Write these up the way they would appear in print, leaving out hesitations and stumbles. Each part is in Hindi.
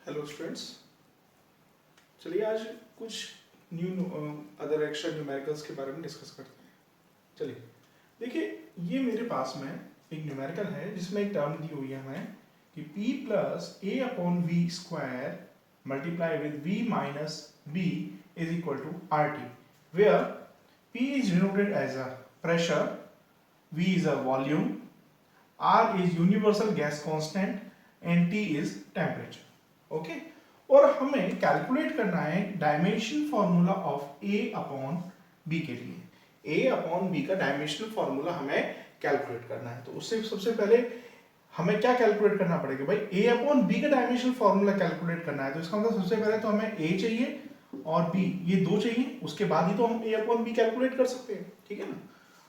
हेलो स्टूडेंट्स, चलिए आज कुछ न्यू अदर एक्स्ट्रा न्यूमेरिकल्स के बारे में डिस्कस करते हैं। चलिए देखिए, ये मेरे पास में एक न्यूमेरिकल है जिसमें एक टर्म दी हुई है हमें कि p plus A upon V square multiply with v minus b is equal to R T, where p is denoted as a pressure, v is a volume, r is universal gas constant and t is temperature. Okay, और हमें कैलकुलेट करना है dimension formula of A upon B के लिए। ए अपॉन बी का डायमेंशनल फॉर्मूला हमें कैलकुलेट करना है, तो उससे सबसे पहले हमें क्या कैलकुलेट करना पड़ेगा भाई, ए अपॉन बी का डायमेंशनल फॉर्मूला कैलकुलेट करना है। तो इसका मतलब सबसे पहले तो हमें ए चाहिए और बी, ये दो चाहिए, उसके बाद ही तो हम ए अपॉन बी कैलकुलेट कर सकते हैं, ठीक है ना।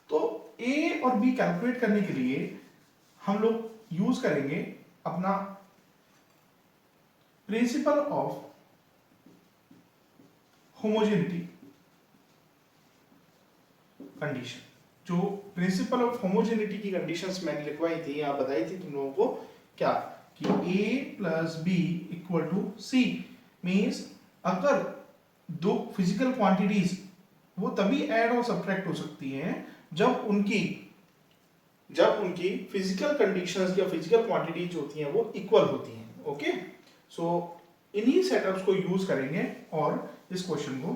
तो ए और बी कैलकुलेट करने के लिए हम लोग यूज करेंगे अपना प्रिंसिपल ऑफ होमोजेनिटी कंडीशन। जो प्रिंसिपल ऑफ होमोजेनिटी की कंडीशंस मैंने लिखवाई थी या बताई थी तुम लोगों को, क्या कि a plus B equal to C, means अगर दो फिजिकल क्वांटिटीज वो तभी ऐड और सब्ट्रैक्ट हो सकती हैं जब उनकी फिजिकल कंडीशंस या फिजिकल क्वांटिटीज होती हैं वो इक्वल होती हैं। ओके, सो इन्हीं सेटअप्स को यूज करेंगे और इस क्वेश्चन को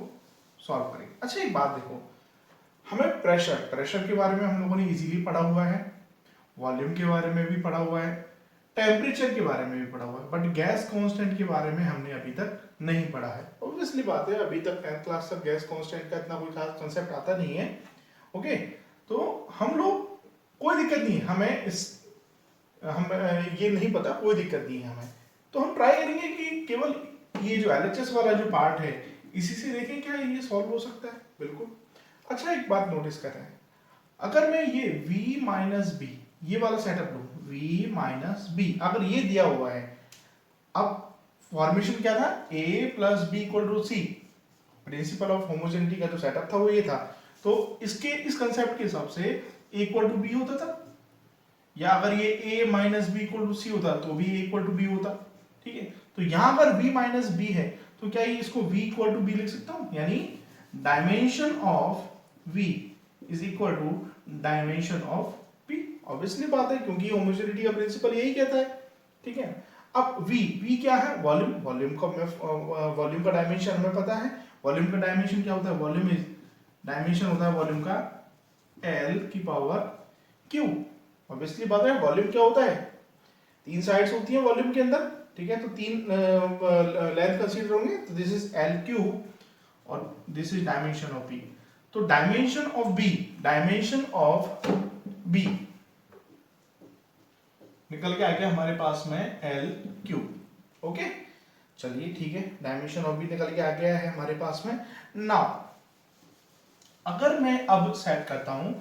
सॉल्व करेंगे। अच्छा, एक बात देखो, हमें प्रेशर के बारे में हम लोगों ने इजीली पढ़ा हुआ है, वॉल्यूम के बारे में भी पढ़ा हुआ है, टेम्परेचर के बारे में भी पढ़ा हुआ है, बट गैस कांस्टेंट के बारे में हमने अभी तक नहीं पढ़ा है। ऑब्वियसली बात है, अभी तक 10th क्लास तक गैस कांस्टेंट का इतना कोई खास कंसेप्ट आता नहीं है। ओके, तो हम लोग, कोई दिक्कत नहीं है हमें, हम ये नहीं पता, कोई दिक्कत नहीं है हमें। तो हम ट्राई करेंगे कि केवल ये जो एलएचएस वाला जो पार्ट है इसी से देखें क्या ये सॉल्व हो सकता है। बिल्कुल। अच्छा, एक बात नोटिस कर रहे हैं, अगर मैं ये v माइनस बी ये वाला सेटअप लूं, v माइनस बी अगर ये दिया हुआ है, अब फॉर्मेशन क्या था, a plus B equal to C, principle of homogeneity का जो सेटअप था वो ये था। तो इसके इस कंसेप्ट के हिसाब से a इक्वल टू बी होता था, या अगर ये a minus B equal to C होता तो भी a इक्वल टू बी होता। ठीक है, तो यहां अगर v माइनस बी है तो क्या ये इसको v इक्वल टू बी लिख सकता हूं, यानी dimension of v is equal to dimension of p। Obviously बात है, क्योंकि होमोजेनिटी का प्रिंसिपल यही कहता है। ठीक है, अब v क्या है, वॉल्यूम का डायमेंशन हमें पता है। वॉल्यूम का डायमेंशन क्या होता है, वॉल्यूम इज डायमेंशन होता है वॉल्यूम का l की पावर q। ऑब्वियसली बात है, वॉल्यूम क्या होता है, तीन साइड्स होती हैं वॉल्यूम के अंदर। ठीक है, तो तीन लेंथ कंसीडर होंगे, तो दिस इज एल क्यूब और this is dimension of B. तो डायमेंशन ऑफ बी निकल के आ गया हमारे पास में एल क्यूब। ओके, चलिए ठीक है, डायमेंशन ऑफ बी निकल के आ गया है हमारे पास में। नाउ अगर मैं अब सेट करता हूं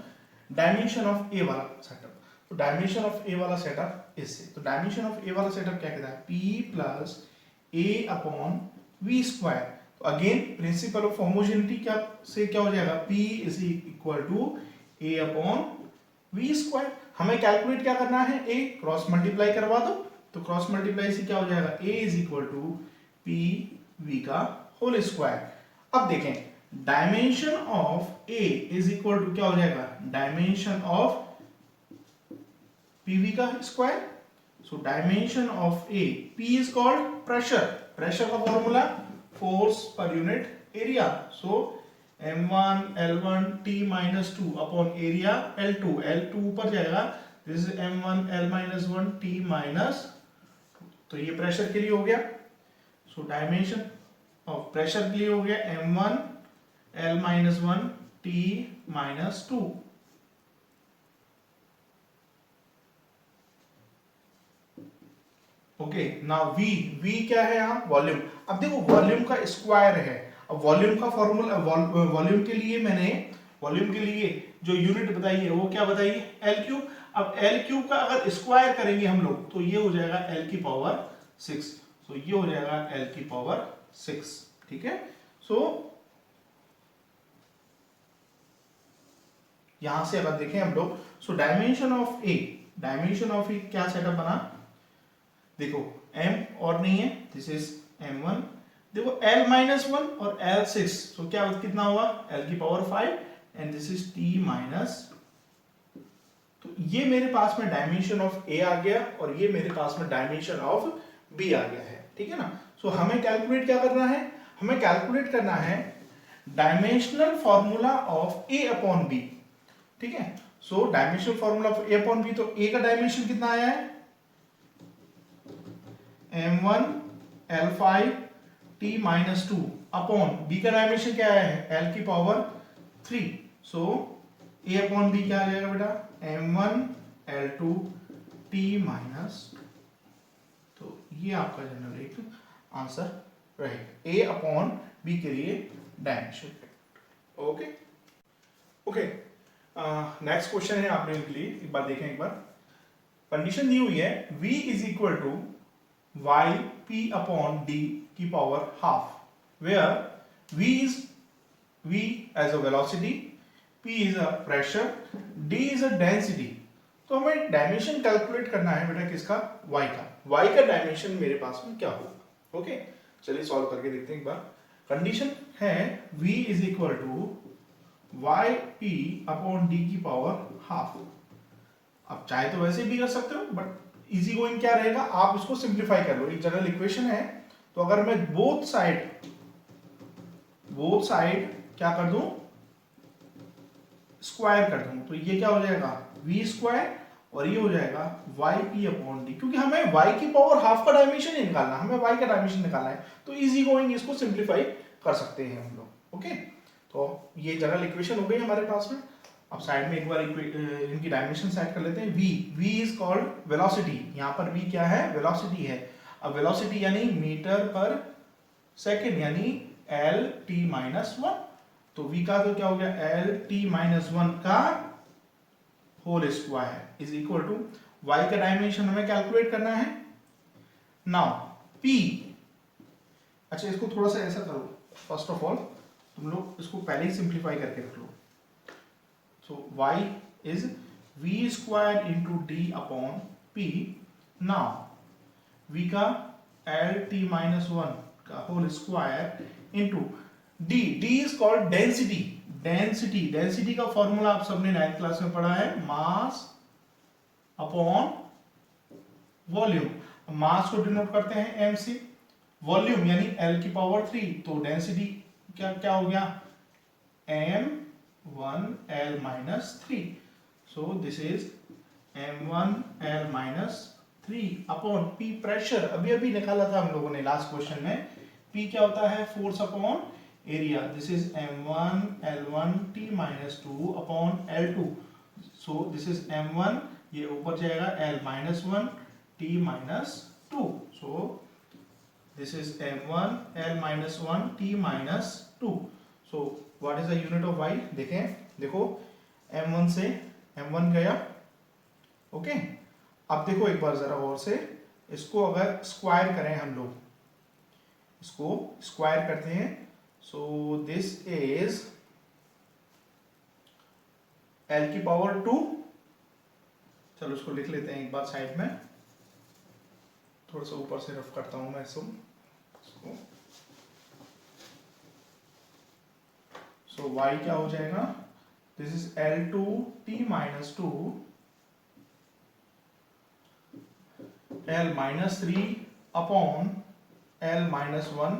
डायमेंशन ऑफ ए वाला सेटअप, तो डायमेंशन ऑफ ए वाला सेटअप इससे, तो डायमेंशन ऑफ ए वाला सेटअप क्या कहता है, p plus A upon V square. तो अगेन प्रिंसिपल ऑफ होमोजेनिटी क्या से क्या हो जाएगा, p is equal to A upon V square. हमें कैलकुलेट क्या करना है, a क्रॉस मल्टीप्लाई करवा दो, तो क्रॉस मल्टीप्लाई से क्या हो जाएगा, a is equal to P V का होल स्क्वायर। अब देखें, dimension of a is equal to क्या हो जाएगा, डायमेंशन ऑफ pv का square. So dimension of a, p is called pressure, pressure का formula force per unit area. So m1 l1 t minus 2 upon area l2, l2 ऊपर जाएगा, this is m1 l minus 1 t minus 2, तो ये प्रेशर के लिए हो गया। सो डायमेंशन ऑफ प्रेशर के लिए हो गया m1 l minus 1 t minus 2। Okay, now v क्या है यहाँ, वॉल्यूम। अब देखो वॉल्यूम का स्क्वायर है, अब वॉल्यूम का फॉर्मूला, वॉल्यूम के लिए मैंने वॉल्यूम के लिए जो यूनिट बताई है वो क्या बताई है, एल क्यूब। अब एल क्यूब का अगर स्क्वायर करेंगे हम लोग तो ये हो जाएगा एल की पावर 6, तो ये हो जाएगा एल की पावर 6। ठीक है, सो यहां से अगर देखें हम लोग, सो डायमेंशन ऑफ ए क्या सेटअप बना, देखो m और नहीं है, दिस इज m1, देखो l माइनस 1 और l6, तो क्या कितना हुआ l की power 5 and this is t minus, तो ये मेरे पास में डायमेंशन ऑफ a आ गया और ये मेरे पास में डायमेंशन ऑफ b आ गया है, ठीक है ना। सो हमें कैलकुलेट क्या करना है, हमें कैलकुलेट करना है dimensional formula of a upon b, ठीक है। So dimensional formula of a upon b, तो a का डायमेंशन कितना आया है m1 l5 t minus 2 upon b का डायमेंशन क्या आया है l की power 3, so a upon b क्या आ जाएगा बेटा m1 l2 t माइनस, तो ये आपका जनरल एक आंसर रहेगा a अपॉन b के लिए dimension. Okay okay, next question है आप लोगों के लिए, एक बार देखें, एक बार कंडीशन दी हुई है v is equal to y p upon d की power half, where v as a velocity, p is a pressure, d is a density। तो हमें डायमेंशन कैलकुलेट करना है बेटा किसका, y का, y का डायमेंशन मेरे पास में क्या होगा। ओके चलिए सॉल्व करके देखते हैं एक बार। कंडीशन है v is equal to y p upon d की पावर हाफ। अब चाहे तो वैसे भी कर सकते हो, बट इजी गोइंग क्या रहेगा, आप इसको सिंप्लीफाई कर लो, एक जनरल इक्वेशन है, तो अगर मैं बोथ साइड क्या कर दूं, स्क्वायर कर दूं, तो ये क्या हो जाएगा v स्क्वायर और ये हो जाएगा वाई पी अपॉन डी, क्योंकि हमें y की पावर हाफ का डायमेंशन ही निकालना है, हमें y का डायमेंशन निकालना है, तो इजी गोइंग इसको सिंप्लीफाई कर सकते हैं हम लोग। ओके तो ये जनरल इक्वेशन हो गई हमारे पास में। अब साइड में एक बार इनकी डायमेंशन सेट कर लेते हैं। v इज कॉल्ड वेलोसिटी, यहाँ पर v क्या है वेलोसिटी है। अब वेलोसिटी यानी मीटर पर सेकेंड यानी एल टी माइनस 1, तो v का तो क्या हो गया एल टी माइनस 1 का whole square is equal to y का डायमेंशन हमें कैलकुलेट करना है। नाउ p, अच्छा इसको थोड़ा सा ऐसा करो, फर्स्ट ऑफ ऑल तुम लोग इसको पहले ही सिंप्लीफाई करके रख लो। So y is v square into D upon p। Now v का एल टी माइनस 1 का whole square into d, d is called density. Density का फॉर्मूला आप सबने 9th क्लास में पढ़ा है, मास अपॉन वॉल्यूम। मास को डिनोट करते हैं m से, वॉल्यूम यानी l की पावर 3, तो डेंसिटी क्या हो गया m1l minus 3, so this is m1l minus 3 upon p pressure, अभी निकाला था हम लोगों ने लास्ट क्वेश्चन में। p क्या होता है force upon area, this is m1 l1 t minus 2 upon l2, so this is m1, ये ऊपर जाएगा l minus 1 t minus 2, so this is m1 l minus 1 t minus 2। So what is the unit of y, देखें, देखो m1 से m1 गया। ओके अब देखो एक बार जरा और से, इसको अगर स्क्वायर करें हम लोग, इसको स्क्वायर करते हैं, सो दिस इज l की पावर 2, चलो इसको लिख लेते हैं एक बार साइड में, थोड़ा सा ऊपर से रफ करता हूं मैं इसको। सो y क्या हो जाएगा, this is l2 t minus 2 l minus 3 upon l minus 1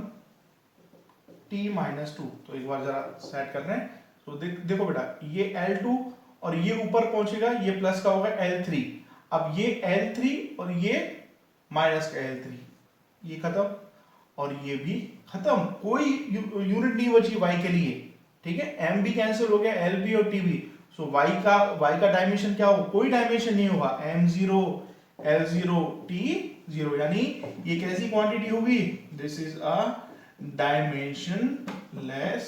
t minus 2। तो एक बार जरा सेट कर रहे हैं, तो देखो बेटा ये l2 और ये ऊपर पहुंचेगा, ये प्लस का होगा l3, अब ये l3 और ये माइनस का l3, ये खत्म और ये भी खत्म, कोई यूनिट नहीं बची y के लिए, ठीक है। m भी कैंसिल हो गया, l भी और t भी, सो y का डायमेंशन क्या होगा, कोई डायमेंशन नहीं होगा, m0 l0 t0, यानी ये कैसी क्वांटिटी होगी, this is a dimensionless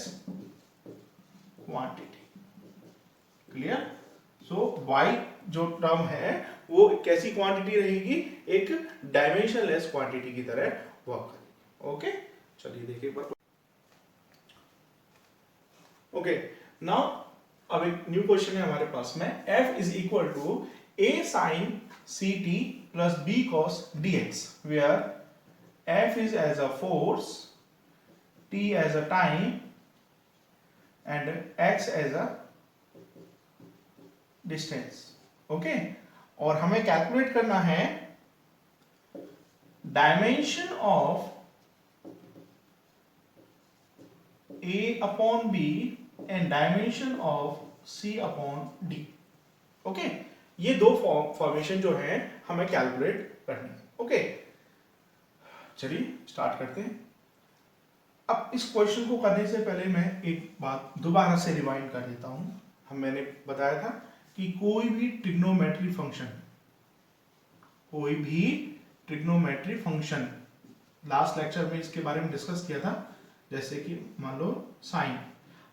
quantity, clear. So y जो टर्म है वो कैसी क्वांटिटी रहेगी, एक डायमेंशनलेस क्वांटिटी की तरह वर्क करेगी। ओके चलिए देखिए एक बार। ओके नाउ अब एक न्यू क्वेश्चन है हमारे पास में, f is equal to a sin ct plus b cos dx, where f is as a force, t as a time and x as a distance. Okay, और हमें कैलकुलेट करना है dimension of a upon b and dimension of c upon d. Okay, ये दो फॉर्मेशन जो है हमें कैलकुलेट करनी है. ओके, चलिए स्टार्ट करते हैं. अब इस क्वेश्चन को करने से पहले मैं एक बात दोबारा से रिवाइंड कर देता हूं. मैंने बताया था कि कोई भी ट्रिग्नोमेट्री फंक्शन लास्ट लेक्चर में इसके बारे में डिस्कस किया था. जैसे कि मान लो साइन.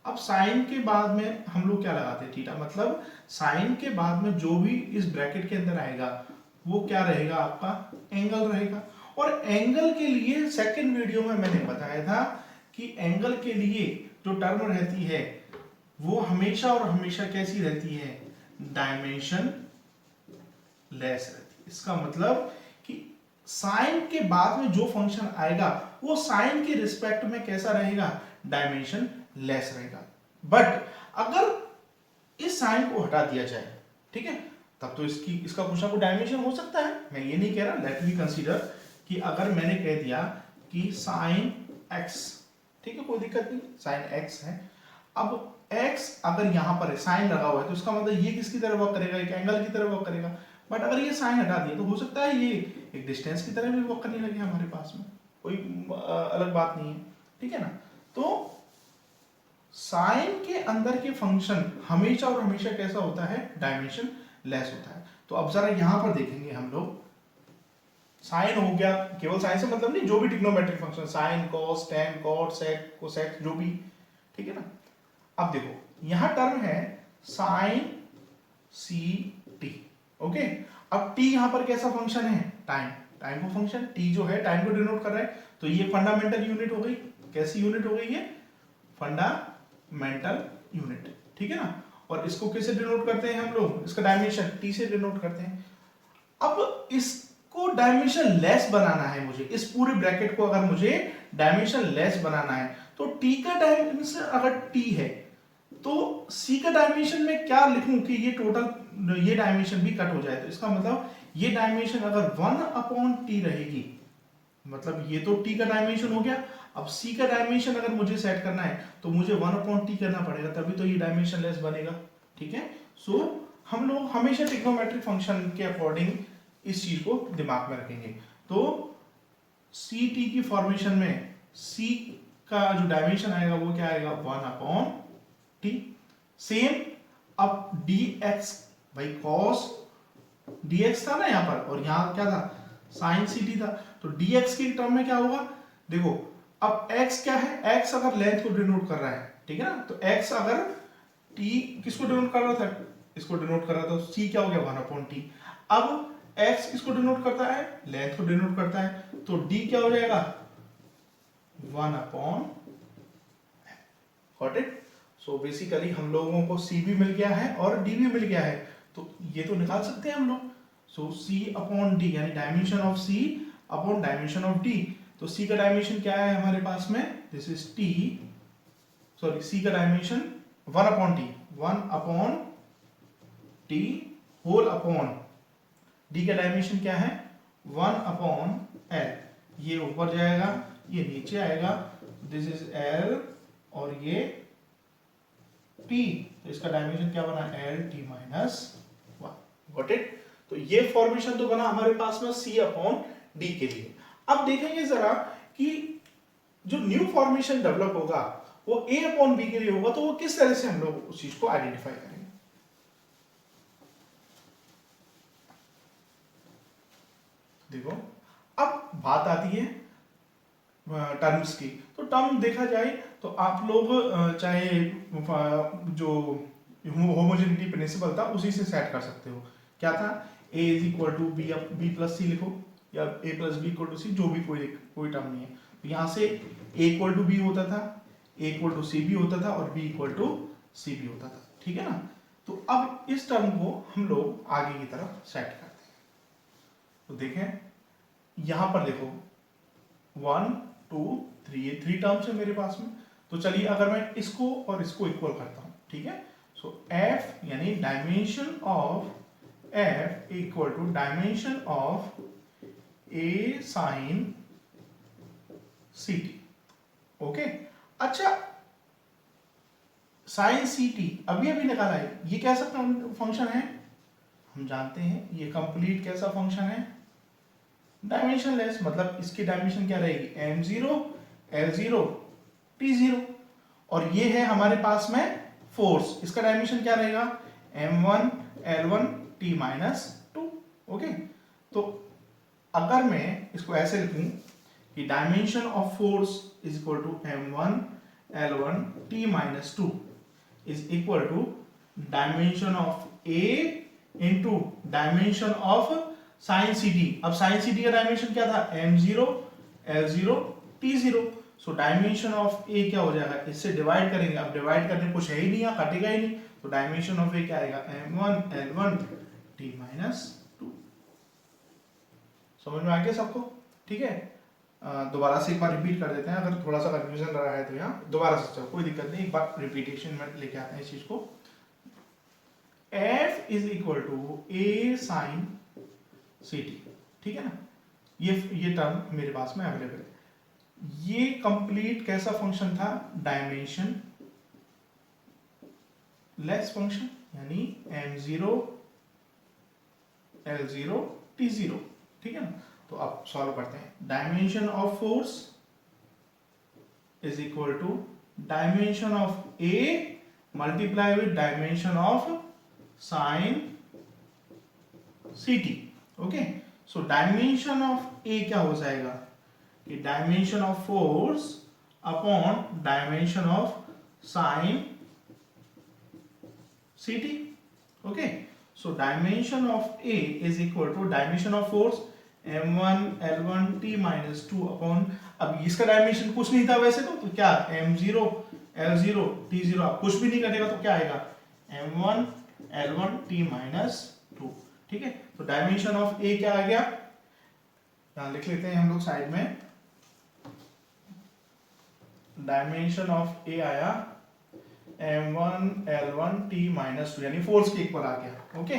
अब साइन के बाद में हम लोग क्या लगाते हैं, थीटा. मतलब साइन के बाद में जो भी इस ब्रैकेट के अंदर आएगा वो क्या रहेगा, आपका एंगल रहेगा. और एंगल के लिए सेकंड वीडियो में मैंने बताया था कि एंगल के लिए जो टर्म रहती है वो हमेशा और हमेशा कैसी रहती है, डायमेंशन लेस रहती है. इसका मतलब कि साइन के बाद में जो फंक्शन आएगा वो साइन के रिस्पेक्ट में कैसा रहेगा, डायमेंशन लेस रहेगा. बट अगर इस साइन को हटा दिया जाए, ठीक है, तब तो इसका कुछ ना कुछ डायमेंशन हो सकता है. मैं ये नहीं कह रहा, लेट मी कंसीडर कि अगर मैंने कह दिया कि साइन x, ठीक है, कोई दिक्कत नहीं, साइन x है. अब x अगर यहां पर साइन लगा हुआ है तो इसका मतलब ये किसकी तरह वर्क करेगा, एक एंगल की तरह वर्क करेगा. बट अगर ये साइन हटा दिया तो हो सकता है ये एक डिस्टेंस की तरह भी वर्क करने लगे हमारे पास में, कोई अलग बात नहीं है. ठीक है ना. तो साइन के अंदर के फंक्शन हमेशा और हमेशा कैसा होता है, डायमेंशन लेस होता है. तो अब जरा यहां पर देखेंगे हम लोग. साइन हो गया, केवल साइन से मतलब नहीं, जो भी trigonometric function, sine, cos, tan, cot, sec, cosec, जो भी, ठीक है ना. अब देखो यहां टर्म है साइन सी टी. ओके, अब टी यहां पर कैसा फंक्शन है, टाइम. टाइम को फंक्शन टी जो है टाइम को डिनोट कर रहा है. तो ये फंडामेंटल यूनिट हो गई. कैसी यूनिट हो गई ये, फंडामेंटल यूनिट. ठीक है ना. और इसको कैसे डिनोट करते हैं हम लोग, इसका डायमेंशन टी से डिनोट करते हैं. अब इसको डायमेंशन लेस बनाना है मुझे, इस पूरे ब्रैकेट को अगर मुझे डायमेंशन लेस बनाना है तो टी का डायमेंशन अगर टी है तो सी का डायमेंशन में क्या लिखूं कि ये टोटल, ये डायमेंशन भी कट हो जाए. तो इसका मतलब ये डायमेंशन अगर 1/t रहेगी, मतलब ये तो t का डायमेंशन हो गया. अब c का डायमेंशन अगर मुझे सेट करना है तो मुझे 1/t करना पड़ेगा, तभी तो ये डायमेंशन लेस बनेगा. ठीक है. सो हम लोग हमेशा ट्रिग्नोमेट्रिक फंक्शन के अकॉर्डिंग इस चीज को दिमाग में रखेंगे. तो सी टी की फॉर्मेशन में c का जो डायमेंशन आएगा वो क्या आएगा, 1/t. सेम अब dx, भाई cos dx था ना यहाँ पर, और यहाँ क्या था, sin ct था. तो dx के टर्म में क्या होगा, देखो अब x क्या है, x अगर लेंथ को डिनोट कर रहा है, ठीक है ना. तो x अगर t किसको डिनोट कर रहा था, इसको डिनोट कर रहा था, तो c क्या हो गया, 1/t. अब x किसको डिनोट करता है, लेंथ को डिनोट करता है, तो d क्या हो जाएगा, 1/, गॉट इट. सो बेसिकली हम लोगों को c भी मिल गया है और d भी मिल गया है, तो ये तो निकाल सकते हैं हम लोग. सो c/d यानी dimension of c upon dimension of d. तो c का डायमेंशन क्या है हमारे पास में, this is t, sorry c का dimension 1/t, 1/t whole upon d का डायमेंशन क्या है, 1/l. ये ऊपर जाएगा, ये नीचे आएगा, दिस इज l और ये t. तो इसका डायमेंशन क्या बना, lt माइनस 1. Got it. तो ये फॉर्मेशन तो बना हमारे पास में c/d के लिए. अब देखेंगे जरा कि जो न्यू फॉर्मेशन डेवलप होगा वो a/b के लिए होगा, तो वो किस तरह से हम लोग उस चीज को आइडेंटिफाई करेंगे. देखो अब बात आती है टर्म्स की. तो टर्म देखा जाए तो आप लोग चाहे जो होमोजेनिटी प्रिंसिपल था उसी से सेट कर सकते हो. क्या था, a = b + c लिखो, या a + b = c, जो भी कोई टर्म नहीं है. तो यहां से a = b होता था, a = c भी होता था और b = c भी होता था. ठीक है ना. तो अब इस टर्म को हम लोग आगे की तरफ सेट करते हैं. तो देखें यहां पर देखो 1 2 3, ये 3 टर्म्स है मेरे पास में। तो चलिए अगर मैं इसको और इसको इक्वल करता हूं, ठीक है। सो f यानी dimension of f equal to dimension of a sine ct। Okay, अच्छा साइन ct अभी अभी निकाला है, ये कैसा फंक्शन है? हम जानते हैं ये कंप्लीट कैसा फंक्शन है? डायमेंशनलेस, मतलब इसकी डायमेंशन क्या रहेगी? m0 l0 t0। और ये है हमारे पास में फोर्स, इसका डायमेंशन क्या रहेगा? m1 l1 t minus 2। Okay, तो अगर मैं इसको ऐसे लिखूं कि dimension of force is equal to m1 l1 t minus 2 is equal to dimension of a into dimension of sine ct। अब साइन ct का डायमेंशन क्या था? m0 l0 t0। So dimension of a क्या हो जाएगा? इससे डिवाइड करेंगे, अब डिवाइड करने कुछ है ही नहीं, कटेगा ही नहीं, तो डायमेंशन ऑफ a क्या आएगा? m1 l1 t minus 2। समझ में आ गया सबको? ठीक है, दोबारा से एक बार रिपीट कर देते हैं, अगर थोड़ा सा कंफ्यूजन रहा है तो यहाँ दोबारा से, चलो कोई दिक्कत नहीं, एक बार रिपीटेशन में लेके आते हैं इस चीज को। f is equal to a sine ct, ठीक है ना। ये टर्म मेरे पास में अवेलेबल है। ये कंप्लीट कैसा फंक्शन था? डायमेंशन लेस फंक्शन, यानी m0 l0 t0, ठीक है ना। तो अब सॉल्व करते हैं। Dimension of force is equal to dimension of a multiply with dimension of sine ct। Okay, so dimension of a क्या हो जाएगा कि dimension of force upon dimension of sine ct। Okay, so dimension of a is equal to dimension of force m1 l1 t minus 2 upon, अब इसका डायमेंशन कुछ नहीं था वैसे तो क्या m0 l0 t0, आप कुछ भी नहीं करेगा तो क्या आएगा? m1 l1 t माइनस 2, ठीक है। तो डायमेंशन ऑफ a क्या आ गया? यहां लिख लेते हैं हम लोग साइड में, डायमेंशन ऑफ a आया m1 l1 t माइनस 2, यानी फोर्स के इक्वल आ गया। ओके,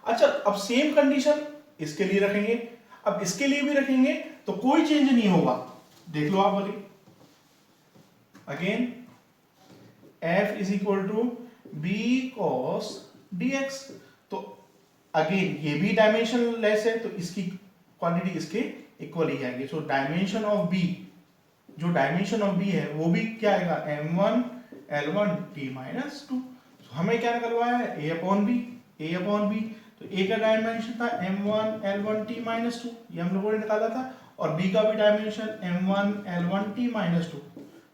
अच्छा अब सेम कंडीशन इसके लिए रखेंगे, अब इसके लिए भी रखेंगे तो कोई चेंज नहीं होगा, देख लो आप बोलिए। Again f is equal to b cos dx, तो अगेन ये भी डायमेंशन लेस है तो इसकी क्वांटिटी इसके इक्वल ही आएगी। सो डायमेंशन ऑफ b, जो डायमेंशन ऑफ b है वो भी क्या आएगा? m1 l1 t minus 2। हमें क्या निकलवाया है? a upon b। तो a का डायमेंशन था m1 l1 t माइनस 2, ये हम लोगों ने निकाला था, और b का भी dimension m1 l1 t minus 2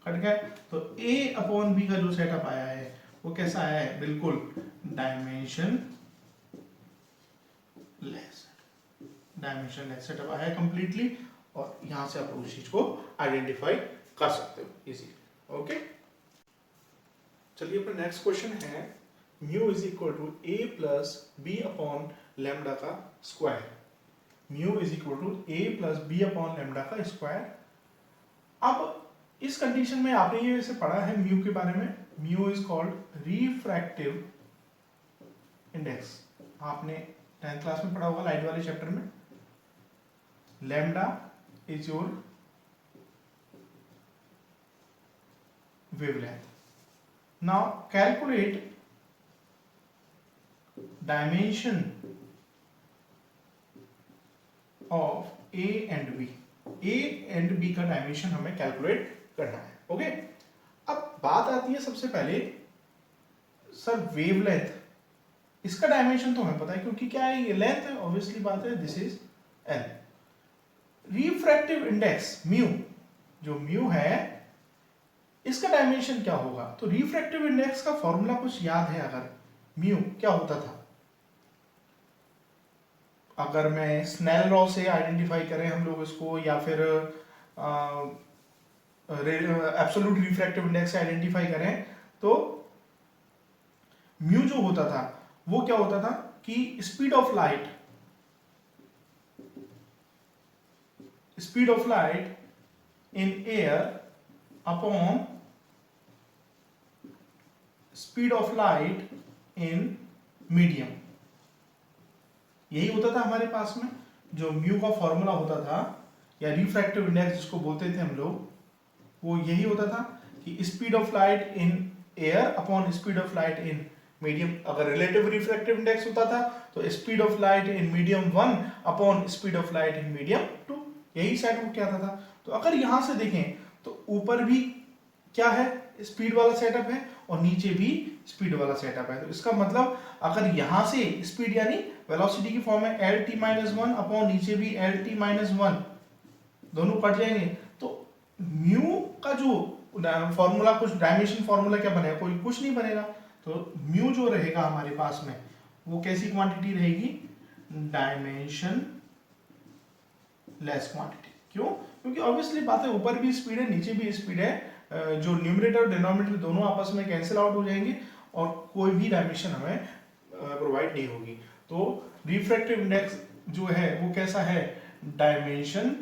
cut गया। तो a अपॉन b का जो सेटअप आया है वो कैसा आया है? बिल्कुल डायमेंशन लेस सेटअप आया है कंप्लीटली, और यहां से आप उस चीज को आइडेंटिफाई कर सकते हो इजीली। ओके, चलिए अपना नेक्स्ट क्वेश्चन है mu is equal to a plus B upon lambda का square. Mu is equal to a plus B upon lambda का स्क्वायर। अब इस कंडीशन में आपने ये वैसे पढ़ा है म्यू के बारे में, mu is called refractive index, आपने 10th क्लास में पढ़ा होगा लाइट वाले चैप्टर में। Lambda is your wavelength. Now calculate dimension of A and B. A and B का डायमेंशन हमें कैलकुलेट करना है। ओके, अब बात आती है सबसे पहले सर वेवलेंथ, इसका डायमेंशन तो हमें पता है क्योंकि क्या है ये लेंथ है, ऑब्वियसली बात है, this is L। Refractive index mu, जो म्यू है इसका डायमेंशन क्या होगा? तो रिफ्रैक्टिव इंडेक्स का फॉर्मूला कुछ याद है? अगर म्यू क्या होता था, अगर मैं स्नेल लॉ से आइडेंटिफाई करें हम लोग इसको, या फिर एब्सोल्यूट रिफ्रैक्टिव इंडेक्स से आइडेंटिफाई करें, तो म्यू जो होता था वो क्या होता था कि speed of light speed of light in air upon speed of light in medium. यही होता था हमारे पास में, जो म्यू का फॉर्मूला होता था या रिफ्रैक्टिव इंडेक्स जिसको बोलते थे हम लोग, वो यही होता था कि speed of light in air upon speed of light in medium. अगर रिलेटिव रिफ्रैक्टिव इंडेक्स होता था तो speed of light in medium 1 upon speed of light in medium 2, यही सेट वो क्या था। तो अगर यहां से देखें तो ऊपर भी क्या है, स्पीड वाला सेटअप है और नीचे भी स्पीड वाला सेटअप है। तो इसका मतलब अगर यहां से स्पीड यानी वेलोसिटी की फॉर्म है L T minus one upon नीचे भी एल टी माइनस वन, दोनों कट जाएंगे, तो म्यू का जो फॉर्मूला, कुछ डायमेंशन फॉर्मूला क्या बनेगा, कोई कुछ नहीं बनेगा। तो म्यू जो रहेगा हमारे पास में वो कैसी क्वांटिटी रहेगी, डायमेंशन लेस क्वांटिटी। क्यों? क्योंकि ऑब्वियसली बात है, ऊपर भी स्पीड है नीचे भी स्पीड है, जो न्यूमरेटर और डिनोमिनेटर दोनों आपस में कैंसिल आउट हो जाएंगे और कोई भी डायमेंशन हमें प्रोवाइड नहीं होगी। तो रिफ्रैक्टिव इंडेक्स जो है वो कैसा है, डायमेंशन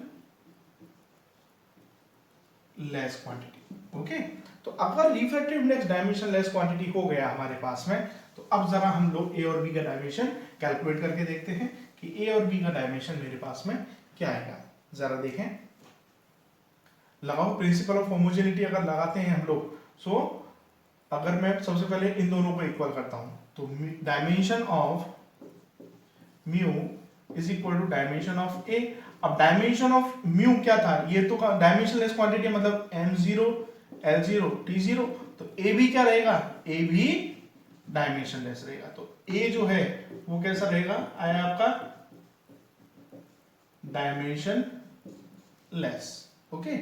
लेस क्वांटिटी। ओके, तो अगर refractive index dimension less quantity हो गया हमारे पास में, तो अब जरा हम लोग ए और बी का डायमेंशन कैलकुलेट करके देखते हैं कि ए और बी का डायमेंशन मेरे पास में क्या आएगा। जरा देखें, लगाओ प्रिंसिपल ऑफ होमोजेनिटी अगर लगाते हैं हम लोग, सो अगर मैं सबसे पहले इन दोनों को इक्वल करता हूं तो dimension of mu is equal to dimension of A. अब डायमेंशन ऑफ म्यू क्या था, ये तो डायमेंशन लेस क्वांटिटी मतलब m0 l0 t0, तो ए भी क्या रहेगा, ए भी डायमेंशन लेस रहेगा। तो ए जो है वो कैसा रहेगा, आया आपका डायमेंशन लेस। ओके,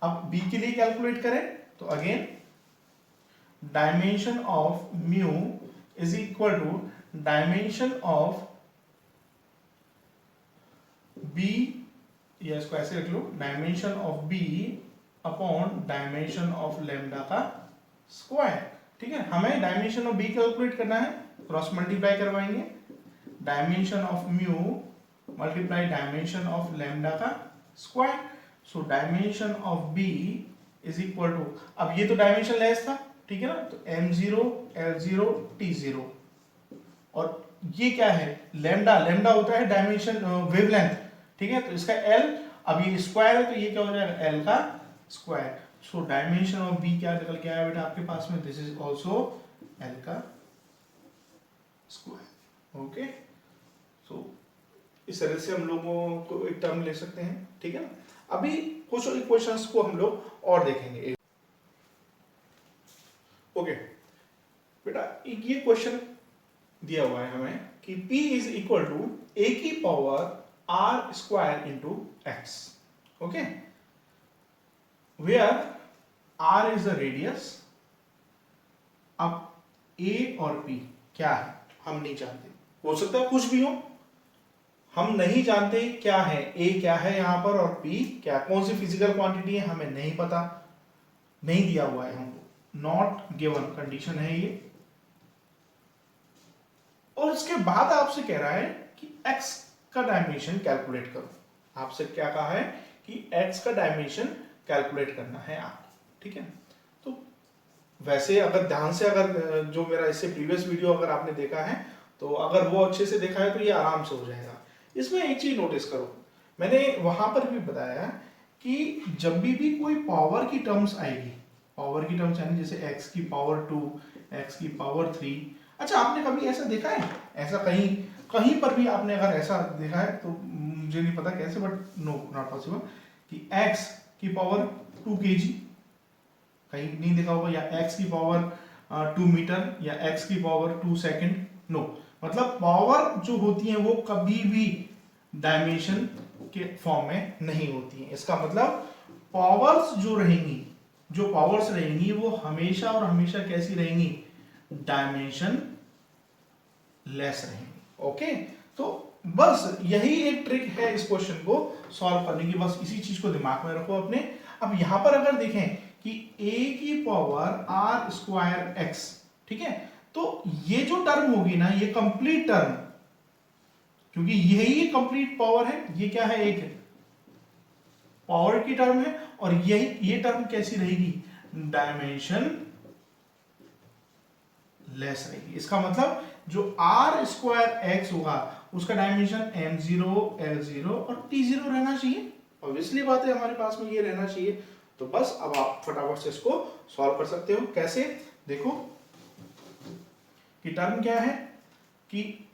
अब बी के लिए कैलकुलेट करें तो again dimension of mu is equal to dimension of B, या इसको ऐसे रख लो, dimension of B upon dimension of lambda का स्क्वायर। ठीक है, हमें डायमेंशन ऑफ बी कैलकुलेट करना है, क्रॉस मल्टीप्लाई करवाएंगे, dimension of mu multiply dimension of lambda का square. So dimension of B is equal to, अब ये तो डायमेंशन लेस था, ठीक है ना, तो m0 l0 t0, और ये क्या है, लेमडा, लेमडा होता है डायमेंशन वेवलेंथ, ठीक है, तो इसका l, अब ये स्क्वायर है तो ये क्या हो जाएगा, l का square. So dimension of b क्या निकल के आया बेटा आपके पास में, दिस इज आल्सो l का स्क्वायर। ओके, सो इस तरह से हम लोगों को एक टर्म ले सकते हैं, ठीक है ना। अभी कुछ इक्वेशंस को हम लोग और देखेंगे। ओके बेटा, ये क्वेश्चन दिया हुआ है हमें कि p is equal to a की power r square into X. Okay, where r is the radius. अब a और p क्या है हम नहीं जानते, हो सकता है कुछ भी हो, हम नहीं जानते क्या है, a क्या है यहां पर और p क्या, कौन सी फिजिकल क्वांटिटी है हमें नहीं पता, नहीं दिया हुआ है हमको, नॉट गिवन कंडीशन है ये। और इसके बाद आपसे कह रहा है कि x का डायमेंशन कैलकुलेट करो, आपसे क्या कहा है कि x का डायमेंशन कैलकुलेट करना है आप, ठीक है। तो वैसे अगर ध्यान से, अगर जो मेरा इससे प्रीवियस वीडियो अगर आपने देखा है तो अगर वो अच्छे से देखा है तो ये आराम से हो जाएगा। इसमें एक चीज नोटिस करो, मैंने वहां पर भी बताया कि जब भी कोई पावर की टर्म्स आएगी, पावर की टर्म्स यानी जैसे x की पावर 2, x की पावर 3, अच्छा आपने कभी ऐसा देखा है, ऐसा कहीं कहीं पर भी आपने अगर ऐसा देखा है तो मुझे नहीं पता कैसे, बट नो नॉट पॉसिबल, कि x की पावर 2 kg, कहीं नहीं देखा होगा, या x की पावर 2 मीटर, या x की पावर 2 सेकंड, नो। मतलब पावर जो होती है वो कभी भी डायमेंशन के फॉर्म में नहीं होती है। इसका मतलब पावर्स जो रहेंगी, जो पावर्स रहेंगी वो हमेशा और हमेशा कैसी रहेंगी, डायमेंशन लेस रहेंगी। ओके, तो बस यही एक ट्रिक है इस क्वेश्चन को सॉल्व करने की, बस इसी चीज को दिमाग में रखो अपने। अब यहां पर अगर देखें कि a की पावर r स्क्वायर x, ठीक है, तो ये जो टर्म होगी ना, ये कंप्लीट टर्म, क्योंकि यही कंप्लीट पावर है, ये क्या है, एक पावर की टर्म है, और यही ये टर्म कैसी रहेगी, डायमेंशन लेस रहेगी। इसका मतलब जो आर स्क्वायर एक्स होगा उसका डायमेंशन m0 l0 और t0 रहना चाहिए। ऑब्वियसली बात है, हमारे पास में ये रहना चाहिए। तो बस अब आप फटाफट से इसको सॉल्व कर सकते हो। कैसे, देखो कि टर्म क्या है कि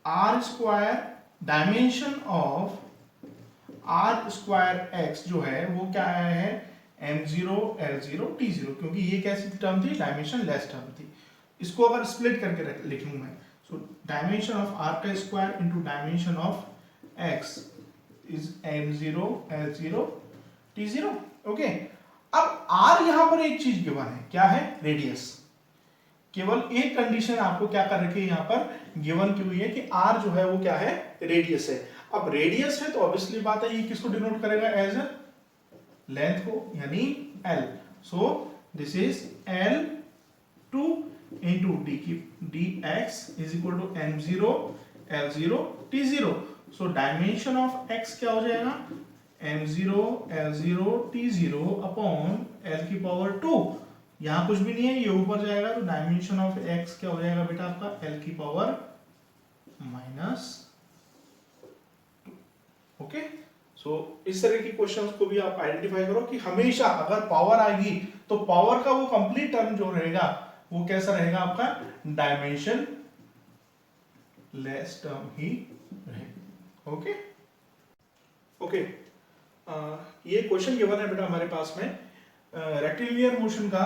R square dimension of R square X जो है वो क्या है, m0 l0 t0, क्योंकि ये कैसी टर्म थी, डायमेंशन लेस टर्म थी। इसको अगर स्प्लिट करके लिख लूं मैं, सो डायमेंशन ऑफ आर का square into dimension of x is m0 l0 t0। Okay, अब r यहां पर एक चीज गिवन है, क्या है, रेडियस। केवल एक कंडीशन आपको क्या कर रखी है यहां पर गिवन की हुई है कि r जो है वो क्या है, रेडियस है। अब रेडियस है तो ऑब्वियसली बात है ये किसको डिनोट करेगा, एज अ लेंथ को, यानी l। So this is l2 into dx is equal to m0 l0 t0। so dimension of x क्या हो जाएगा, m0 l0 t0 upon l की पावर 2। यहां कुछ भी नहीं है, ये ऊपर जाएगा, तो डायमेंशन ऑफ x क्या हो जाएगा बेटा आपका, l की पावर माइनस। ओके, सो इस तरह की क्वेश्चंस को भी आप आइडेंटिफाई करो कि हमेशा अगर पावर आएगी तो पावर का वो कंप्लीट टर्म जो रहेगा वो कैसा रहेगा आपका, डायमेंशन लेस टर्म ही रहेगा। ओके ओके, ये क्वेश्चन गिवन है बेटा हमारे पास में रेक्टिलिनियर मोशन का,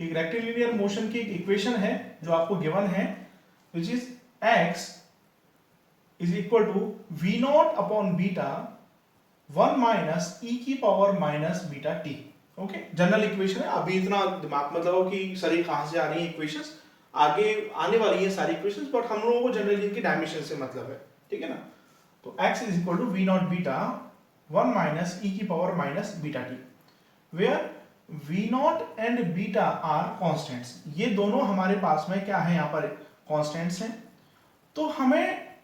एक रेक्टिलिनियर मोशन की एक इक्वेशन है जो आपको गिवन है, which is x is equal to v not upon beta 1 minus e की power minus beta t। Okay, general equation है। अभी इतना दिमाग मत लगाओ कि सर ये कहां से आ रही है इक्वेशंस, आगे आने वाली है सारी इक्वेशंस, बट हम लोगों को जनरली इनकी डायमेंशन से मतलब है, ठीक है ना। तो x is equal to v not beta 1 minus e की power minus beta t, where v not and beta are constants. ये दोनों हमारे पास में क्या है, यहाँ पर कांस्टेंट्स हैं। तो हमें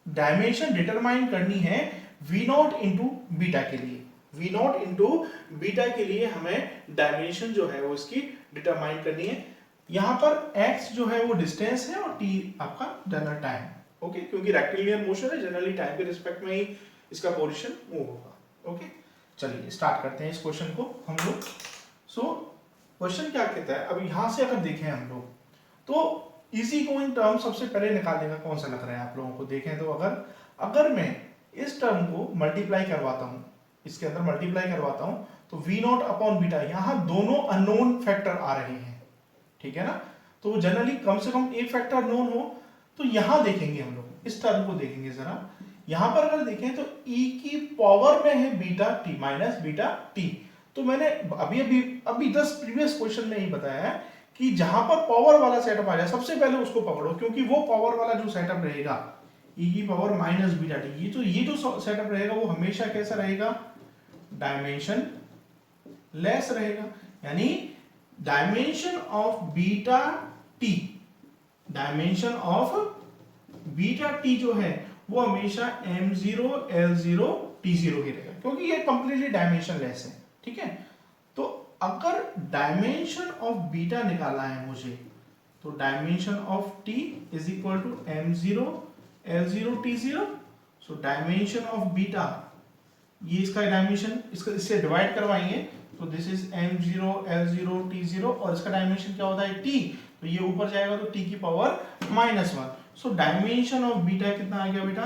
डायमेंशन डिटरमाइन करनी है v नॉट इंटू बीटा के लिए, v नॉट इंटू बीटा के लिए हमें डायमेंशन जो है वो इसकी डिटरमाइन करनी है। यहां पर x जो है वो डिस्टेंस है और t आपका जनरल टाइम। ओके, क्योंकि रेक्टिलिनियर मोशन है, जनरली टाइम के रिस्पेक्ट में ही इसका पोजीशन मूव होगा। ओके, चलिए स्टार्ट करते हैं इस क्वेश्चन को हम लोग। सो क्वेश्चन क्या कहता है, अब यहां से अगर देखें हम लोग तो इजी गोइंग टर्म सबसे पहले निकालने का कौन सा लग रहा है आप लोगों को, देखें तो अगर मैं इस टर्म को मल्टीप्लाई करवाता हूं, इसके अंदर मल्टीप्लाई करवाता हूं, तो v नॉट अपॉन बीटा, यहां दोनों अननोन फैक्टर आ रहे हैं, ठीक है ना। तो जनरली कम से कम एक फैक्टर नोन हो, तो यहां देखेंगे हम लोग, इस टर्म को देखेंगे जरा। यहां पर अगर देखें तो e की पावर में है beta t minus beta t। तो मैंने अभी 10 प्रीवियस क्वेश्चन में ही बताया है कि जहां पर पावर वाला सेटअप आ जाए सबसे पहले उसको पकड़ो, क्योंकि वो पावर वाला जो सेटअप रहेगा e की पावर माइनस बीटा t, ये जो सेटअप रहेगा वो हमेशा कैसा रहेगा, डायमेंशन लेस रहेगा। यानी dimension of beta T, dimension of beta T जो है वो हमेशा m0 l0 t0 ही रहेगा, क्योंकि ये कंप्लीटली डायमेंशन लेस है, ठीक है। तो अगर डायमेंशन ऑफ बीटा निकालना है मुझे, तो dimension of t is equal to m0 l0 t0। So dimension of beta, ये इसका डायमेंशन, इससे डिवाइड करवाएंगे तो this is m0 l0 t0, और इसका डायमेंशन क्या होता है t, तो ये ऊपर जाएगा तो t की power -1। So dimension of beta कितना आ गया बेटा,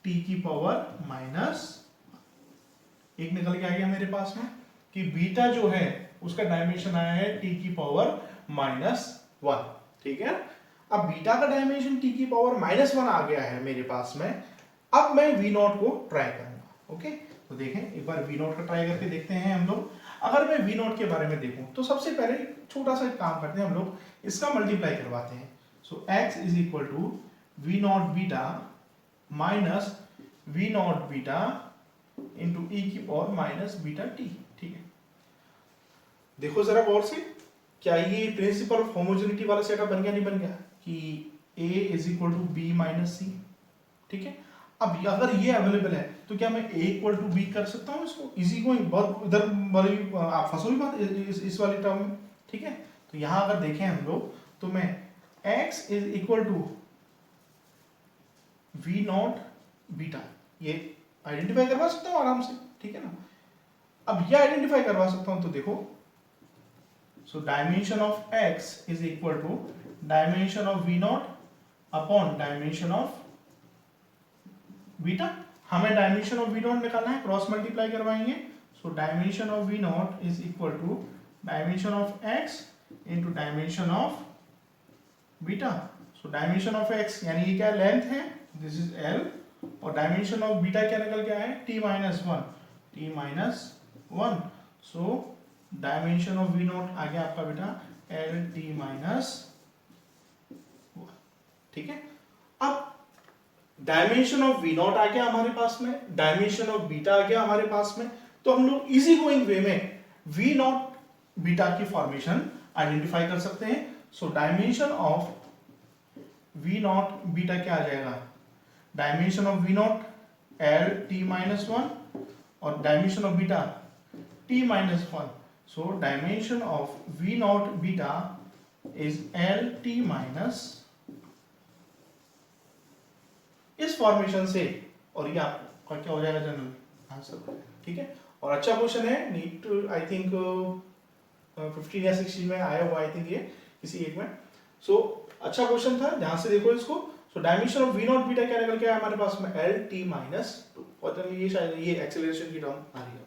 t की पावर -1 निकल के आ गया मेरे पास में, कि बीटा जो है उसका डायमेंशन आया है t की पावर -1, ठीक है। अब बीटा का डायमेंशन t की पावर -1 आ गया है मेरे पास में, अब मैं v नॉट को ट्राई करूंगा। ओके, तो देखें एक बार v नॉट का ट्राई करके देखते हैं हम लोग। अगर मैं v नॉट के बारे में देखूं तो सबसे पहले छोटा सा काम करते हैं हम लोग, इसका मल्टीप्लाई करवाते हैं। So x is equal to v not beta minus v not beta into e की पावर माइनस बीटा t, ठीक है। देखो जरा गौर से, क्या ये प्रिंसिपल ऑफ होमोजेनिटी वाला सेटअप बन गया, नहीं बन गया, कि a is equal to b minus c। ठीक है। अब अगर ये अवेलेबल है तो क्या मैं a इक्वल टू बी कर सकता हूँ इसको, इजी गोइंग, बहुत इधर वाली आप फंसोगी बात इस वाली टर्म में, ठीक है। तो यहाँ अगर देखें हम लोग तो मैं x is equal to v not beta, ये आइडेंटिफाई करवा सकता हूँ आराम से, ठीक है ना। अब ये आइडेंटिफाई करवा सकता हूँ तो देखो, so dimension of x is equal to dimension of v not upon dimension of beta. हमें डायमेंशन ऑफ वी नॉट निकालना है, क्रॉस मल्टीप्लाई करवाएंगे। So dimension of V not is equal to dimension of X into dimension of beta. So dimension of X यानी ये क्या लेंथ है, दिस इज एल, और डायमेंशन ऑफ बीटा क्या निकल के आया, T minus one. So dimension of V not आ गया आपका बेटा एल टी माइनस, ठीक है। अब डायमेंशन ऑफ वी नॉट आ गया हमारे पास में, डायमेंशन ऑफ बीटा आ गया हमारे पास में, तो हम लोग इजी गोइंग वे में वी नॉट बीटा की फॉर्मेशन आइडेंटिफाई कर सकते हैं। So dimension of V not beta क्या आ जाएगा, dimension of V naught L T minus one और dimension of beta T minus one. So dimension of V not beta is L T minus, इस फॉर्मेशन से, और ये आपका क्या हो जाएगा जनरल आंसर, ठीक है। और अच्छा क्वेश्चन है, नीट टू आई थिंक 15 या 16 में आया हुआ आई थिंक ये किसी एक में। सो अच्छा क्वेश्चन था, ध्यान से देखो इसको। So dimension of V not beta क्या निकल के आया हमारे पास में, एल टी माइनस टू, और ये शायद ये एक्सेलरेशन की टर्म आ रही है।